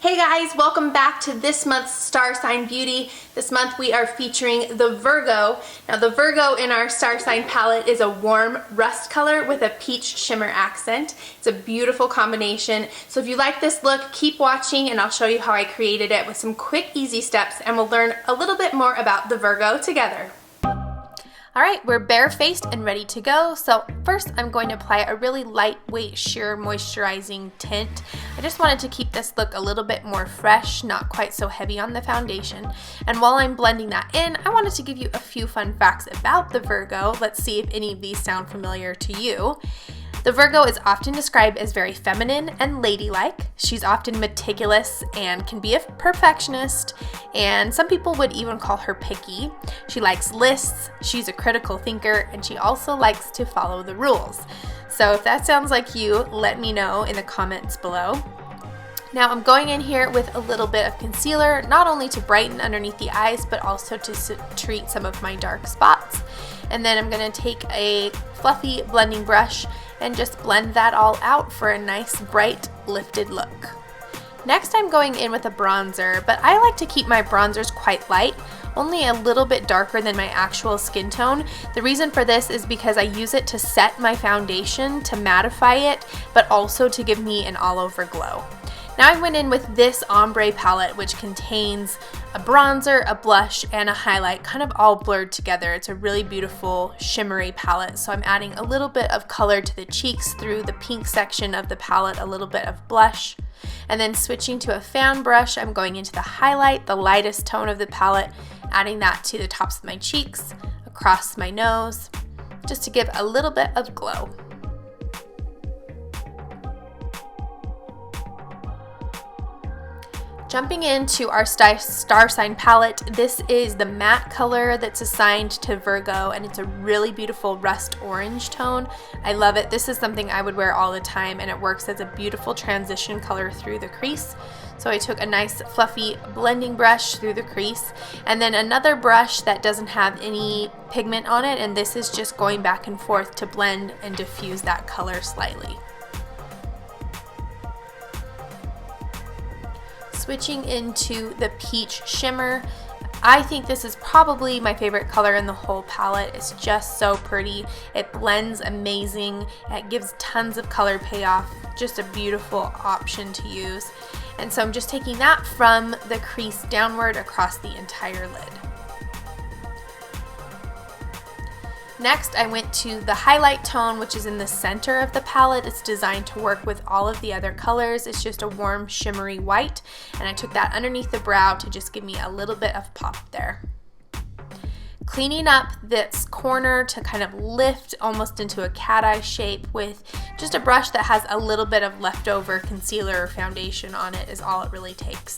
Hey guys, welcome back to this month's Star Sign Beauty. This month we are featuring the Virgo. Now the Virgo in our Star Sign palette is a warm rust color with a peach shimmer accent. It's a beautiful combination. So if you like this look, keep watching and I'll show you how I created it with some quick, easy steps, and we'll learn a little bit more about the Virgo together. Alright, we're barefaced and ready to go. So first I'm going to apply a really lightweight sheer moisturizing tint. I just wanted to keep this look a little bit more fresh, not quite so heavy on the foundation. And while I'm blending that in, I wanted to give you a few fun facts about the Virgo. Let's see if any of these sound familiar to you. The Virgo is often described as very feminine and ladylike. She's often meticulous and can be a perfectionist, and some people would even call her picky. She likes lists, she's a critical thinker, and she also likes to follow the rules. So if that sounds like you, let me know in the comments below. Now I'm going in here with a little bit of concealer, not only to brighten underneath the eyes, but also to treat some of my dark spots. And then I'm going to take a fluffy blending brush and just blend that all out for a nice, bright, lifted look. Next I'm going in with a bronzer, but I like to keep my bronzers quite light, only a little bit darker than my actual skin tone. The reason for this is because I use it to set my foundation, to mattify it, but also to give me an all-over glow. Now I went in with this Ombre palette, which contains a bronzer, a blush, and a highlight, kind of all blurred together. It's a really beautiful shimmery palette, so I'm adding a little bit of color to the cheeks through the pink section of the palette, a little bit of blush. And then switching to a fan brush, I'm going into the highlight, the lightest tone of the palette, adding that to the tops of my cheeks, across my nose, just to give a little bit of glow. Jumping into our Star Sign palette, this is the matte color that's assigned to Virgo, and it's a really beautiful rust orange tone. I love it. This is something I would wear all the time, and it works as a beautiful transition color through the crease. So I took a nice fluffy blending brush through the crease, and then another brush that doesn't have any pigment on it, and this is just going back and forth to blend and diffuse that color slightly. Switching into the peach shimmer, I think this is probably my favorite color in the whole palette. It's just so pretty. It blends amazing. It gives tons of color payoff. Just a beautiful option to use. And so I'm just taking that from the crease downward across the entire lid. Next, I went to the highlight tone, which is in the center of the palette. It's designed to work with all of the other colors. It's just a warm, shimmery white, and I took that underneath the brow to just give me a little bit of pop there. Cleaning up this corner to kind of lift almost into a cat eye shape with just a brush that has a little bit of leftover concealer or foundation on it is all it really takes.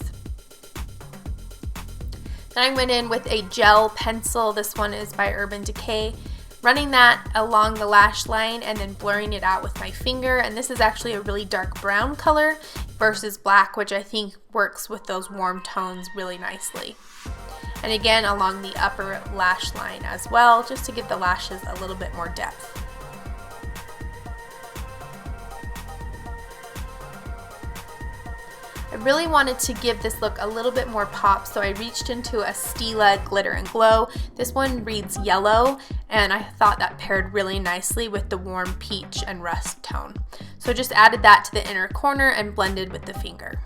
Then I went in with a gel pencil. This one is by Urban Decay. Running that along the lash line and then blurring it out with my finger, and this is actually a really dark brown color versus black, which I think works with those warm tones really nicely. And again along the upper lash line as well, just to give the lashes a little bit more depth. I really wanted to give this look a little bit more pop, so I reached into a Stila Glitter and Glow. This one reads yellow, and I thought that paired really nicely with the warm peach and rust tone. So just added that to the inner corner and blended with the finger.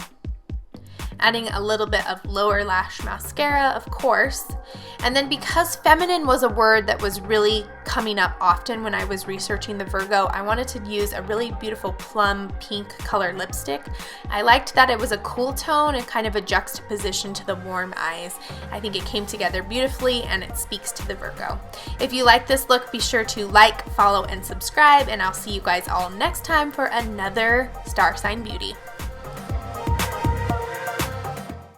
Adding a little bit of lower lash mascara, of course. And then because feminine was a word that was really coming up often when I was researching the Virgo, I wanted to use a really beautiful plum pink color lipstick. I liked that it was a cool tone and kind of a juxtaposition to the warm eyes. I think it came together beautifully and it speaks to the Virgo. If you like this look, be sure to like, follow, and subscribe, and I'll see you guys all next time for another Star Sign Beauty.